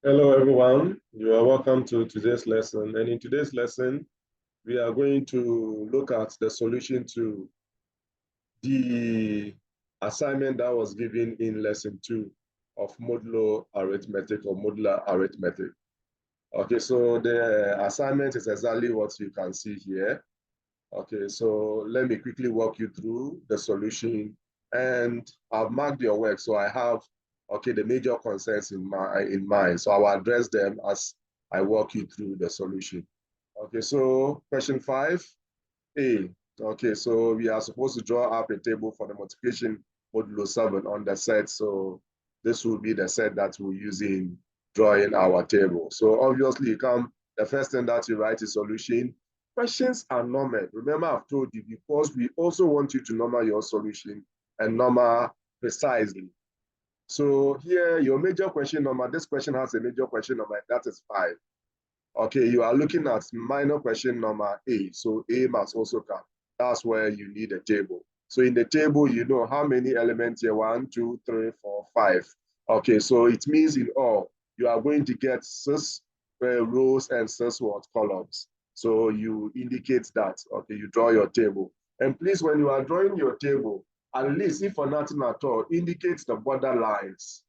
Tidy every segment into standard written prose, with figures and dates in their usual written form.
Hello, everyone. You are welcome to today's lesson. And in today's lesson, we are going to look at the solution to the assignment that was given in lesson 2 of modular arithmetic or modular arithmetic. Okay, so the assignment is exactly what you can see here. Okay, so let me quickly walk you through the solution. And I've marked your work, so I have the major concerns in mind. So I'll address them as I walk you through the solution. Okay, so question 5A. Okay, so we are supposed to draw up a table for the multiplication modulo 7 on the set. So this will be the set that we'll use in drawing our table. So obviously the first thing that you write is solution. Questions are numbered. Remember, I've told you, because we also want you to number your solution and number precisely. So here, your major question number, this question has a major question number, that is 5. Okay, you are looking at minor question number A. So A must also come. That's where you need a table. So in the table, you know how many elements here, 1, 2, 3, 4, 5. Okay, so it means in all, you are going to get 6 rows and 6 columns. So you indicate that, okay, you draw your table. And please, when you are drawing your table, at least if for nothing at all, indicate the border lines.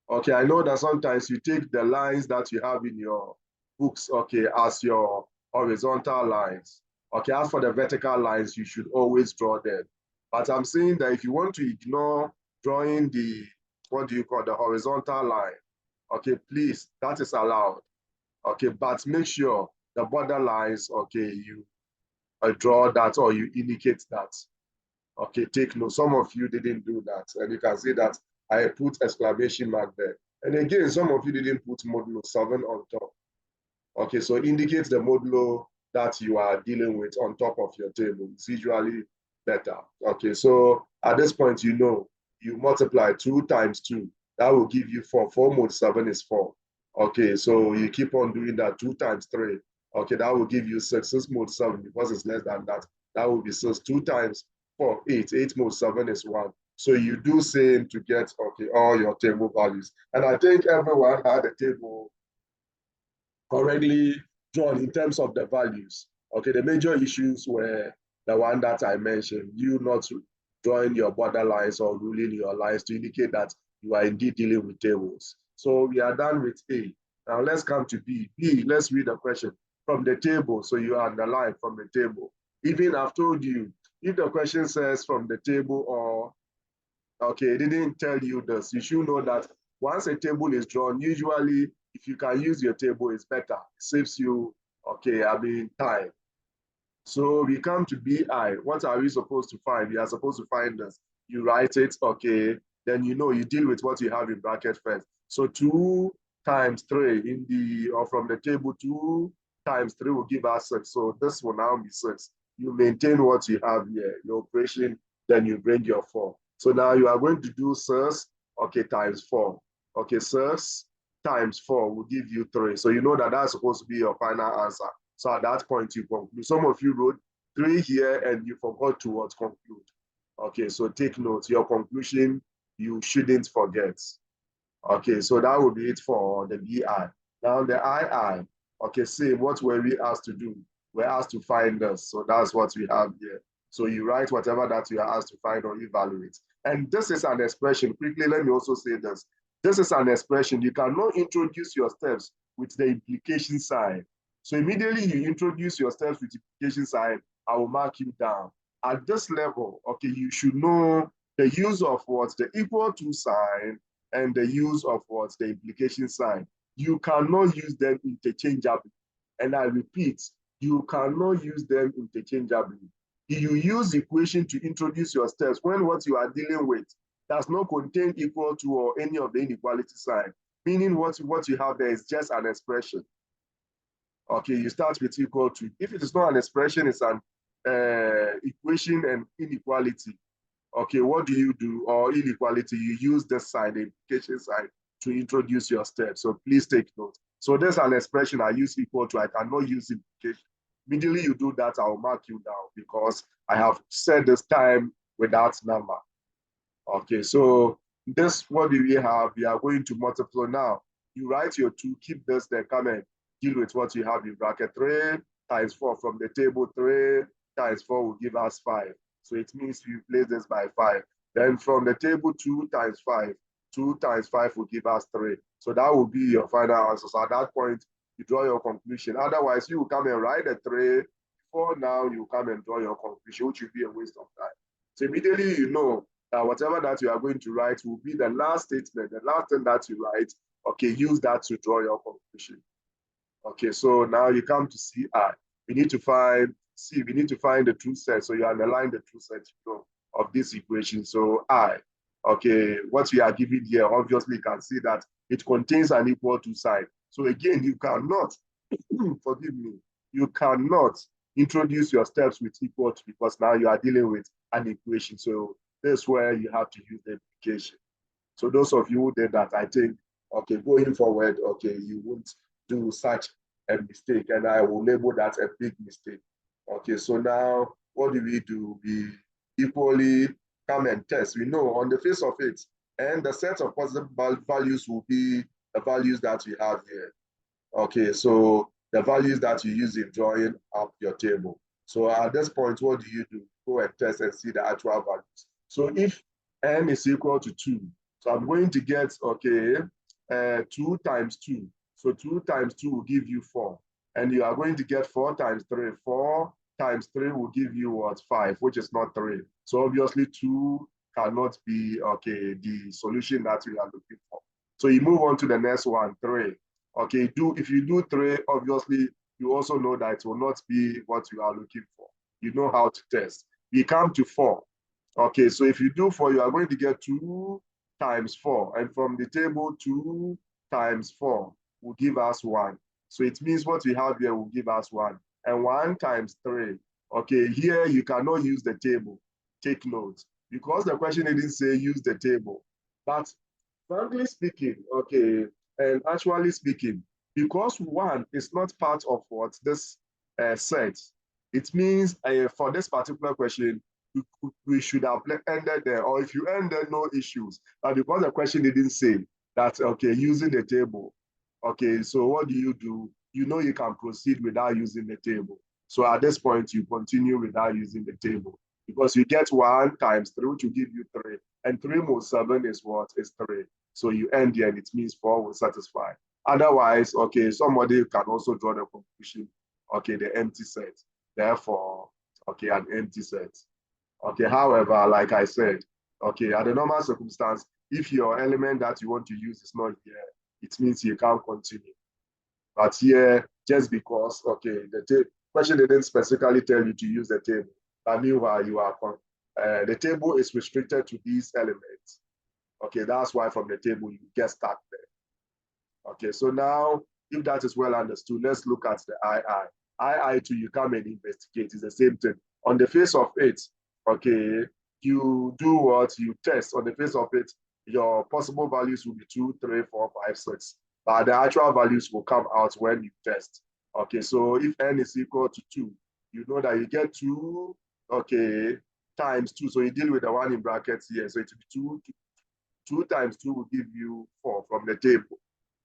Okay, I know that sometimes you take the lines that you have in your books, okay, as your horizontal lines. Okay, as for the vertical lines, you should always draw them. But I'm saying that if you want to ignore drawing the, the horizontal line, okay, please, that is allowed. Okay, but make sure the border lines, okay, you draw that or you indicate that. Okay, take note. Some of you didn't do that. And you can see that I put exclamation mark there. And again, some of you didn't put modulo 7 on top. Okay, so indicate the modulo that you are dealing with on top of your table. It's usually better. Okay, so at this point, you know, you multiply 2 times 2. That will give you 4. 4 mod 7 is 4. Okay, so you keep on doing that. 2 times 3. Okay, that will give you 6. 6 mod 7, because it's less than that. That will be 6. 2 times 4, 8. 8 mod 7 is 1. So you do same to get, okay, all your table values. And I think everyone had a table correctly drawn in terms of the values. Okay, the major issues were the one that I mentioned, you not drawing your border lines or ruling your lines to indicate that you are indeed dealing with tables. So we are done with A. Now let's come to B. B, let's read the question from the table. So you underline from the table. Even I've told you, if the question says from the table or, okay, it didn't tell you this, you should know that once a table is drawn, usually if you can use your table, it's better. It saves you, okay, time. So we come to BI. What are we supposed to find? We are supposed to find this. You write it, okay, then you know you deal with what you have in bracket first. So 2 times 3 in the, or from the table, 2 times 3 will give us 6. So this will now be 6. You maintain what you have here, your operation, then you bring your 4. So now you are going to do 6, okay, times 4. Okay, 6 times 4 will give you 3. So you know that that's supposed to be your final answer. So at that point, you conclude. Some of you wrote 3 here and you forgot to what conclude. Okay, so take note. Your conclusion, you shouldn't forget. Okay, so that will be it for the BI. Now the II. Okay, same. What were we asked to do? We're asked to find this. So that's what we have here. So you write whatever that you are asked to find or evaluate. And this is an expression. Quickly, let me also say this. This is an expression. You cannot introduce your steps with the implication sign. So immediately you introduce your steps with implication sign, I will mark you down. At this level, okay, you should know the use of what? The equal to sign and the use of what? The implication sign. You cannot use them interchangeably. And I repeat, you cannot use them interchangeably. If you use equation to introduce your steps when what you are dealing with does not contain equal to or any of the inequality sign, meaning what you have there is just an expression. Okay, you start with equal to. If it is not an expression, it's an equation and inequality. Okay, what do you do? Or inequality, you use the sign, the implication sign, to introduce your steps. So please take note. So there's an expression I use equal to, I cannot use implication. Immediately you do that, I will mark you down because I have said this time with that number. Okay, so this, what do we have? We are going to multiply now. You write your 2, keep this, then come and deal with what you have in bracket. 3 times 4 from the table, 3 times 4 will give us 5. So it means you place this by 5. Then from the table, 2 times 5. 2 times 5 will give us 3. So that will be your final answer. So at that point, you draw your conclusion. Otherwise, you will come and write the 3. Before now, you come and draw your conclusion, which will be a waste of time. So immediately you know that whatever that you are going to write will be the last statement, the last thing that you write. Okay, use that to draw your conclusion. Okay, so now you come to CI. We need to find C. We need to find the true set. So you underline the true set, of this equation. So I. Okay, what we are given here, obviously you can see that it contains an equal to sign. So again, you cannot, forgive me, you cannot introduce your steps with equal to, because now you are dealing with an equation. So that's where you have to use the implication. So those of you who did that, I think, okay, going forward, okay, you won't do such a mistake, and I will label that a big mistake. Okay, so now what do? We equally come and test. We know on the face of it, and the set of positive values will be the values that we have here. Okay, so the values that you use in drawing up your table. So at this point, what do? Go and test and see the actual values. So if n is equal to 2, so I'm going to get, okay, 2 times 2. So 2 times 2 will give you 4. And you are going to get 4 times 3. 4 times 3 will give you what? 5, which is not 3. So obviously 2 cannot be, okay, the solution that we are looking for. So you move on to the next one, 3. Okay, if you do 3, obviously you also know that it will not be what you are looking for. You know how to test. We come to 4. Okay, so if you do 4, you are going to get 2 times 4. And from the table, 2 times 4 will give us 1. So it means what we have here will give us 1. And 1 times 3. Okay, here you cannot use the table. Take note. Because the question didn't say use the table. But frankly speaking, okay, and actually speaking, because 1 is not part of what this set, it means for this particular question, we should have ended there. Or if you ended, no issues. But because the question didn't say that, okay, using the table. Okay, so what do? You know you can proceed without using the table. So at this point, you continue without using the table. Because you get 1 times 3, which will give you 3. And 3 more 7 is what? Is 3. So you end here, and it means 4 will satisfy. Otherwise, okay, somebody can also draw the conclusion, okay, the empty set. Therefore, okay, an empty set. Okay, however, like I said, okay, at the normal circumstance, if your element that you want to use is not here, it means you can't continue. But here, just because, okay, the question didn't specifically tell you to use the table, but meanwhile, the table is restricted to these elements. Okay, that's why from the table, you get stuck there. Okay, so now, if that is well understood, let's look at the II. II too, you come and investigate. It's the same thing. On the face of it, okay, you do what? You test. On the face of it, your possible values will be 2, 3, 4, 5, 6. But the actual values will come out when you test. Okay, so if n is equal to 2, you know that you get 2, okay, times 2. So you deal with the one in brackets here. So it will be 2 times 2 will give you 4 from the table.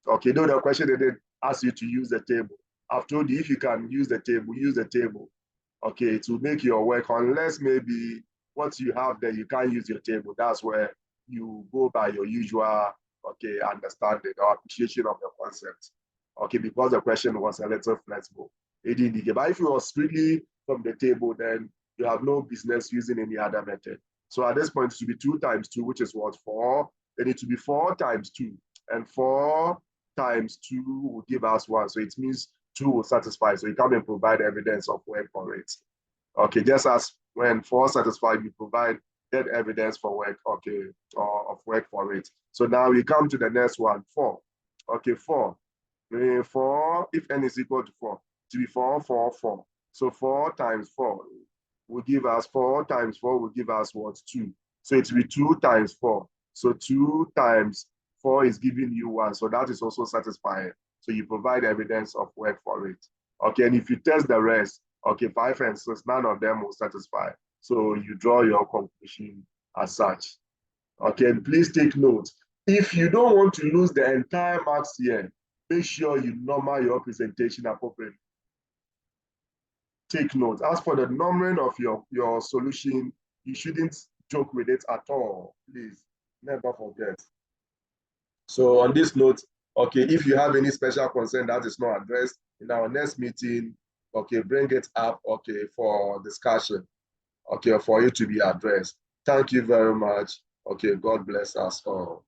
Okay, no, the question didn't ask you to use the table. I've told you if you can use the table, use the table. Okay, to make your work, unless maybe what you have there, you can't use your table. That's where you go by your usual, okay, understanding or appreciation of the concept. Okay, because the question was a little flexible. It didn't indicate. But if it was strictly from the table, then you have no business using any other method. So at this point, it should be 2 times 2, which is what? 4. Then it should be 4 times 2. And 4 times 2 will give us 1. So it means 2 will satisfy. So you come and provide evidence of work for it. Okay, just as when 4 satisfied, you provide that evidence for work, okay, or of work for it. So now we come to the next one, 4. Okay, 4. 4, if n is equal to 4, to be 4, 4, 4. So 4 times 4 will give us 4 times 4 will give us what? 2. So it will be 2 times 4. So 2 times 4 is giving you 1. So that is also satisfying. So you provide evidence of work for it. Okay, and if you test the rest, okay, 5 and 6, none of them will satisfy. So you draw your conclusion as such. Okay, and please take note. If you don't want to lose the entire marks here, make sure you number your presentation appropriately. Take note. As for the numbering of your solution, you shouldn't joke with it at all. Please, never forget. So on this note, okay, if you have any special concern that is not addressed in our next meeting, okay, bring it up, okay, for discussion, okay, for you to be addressed. Thank you very much. Okay, God bless us all.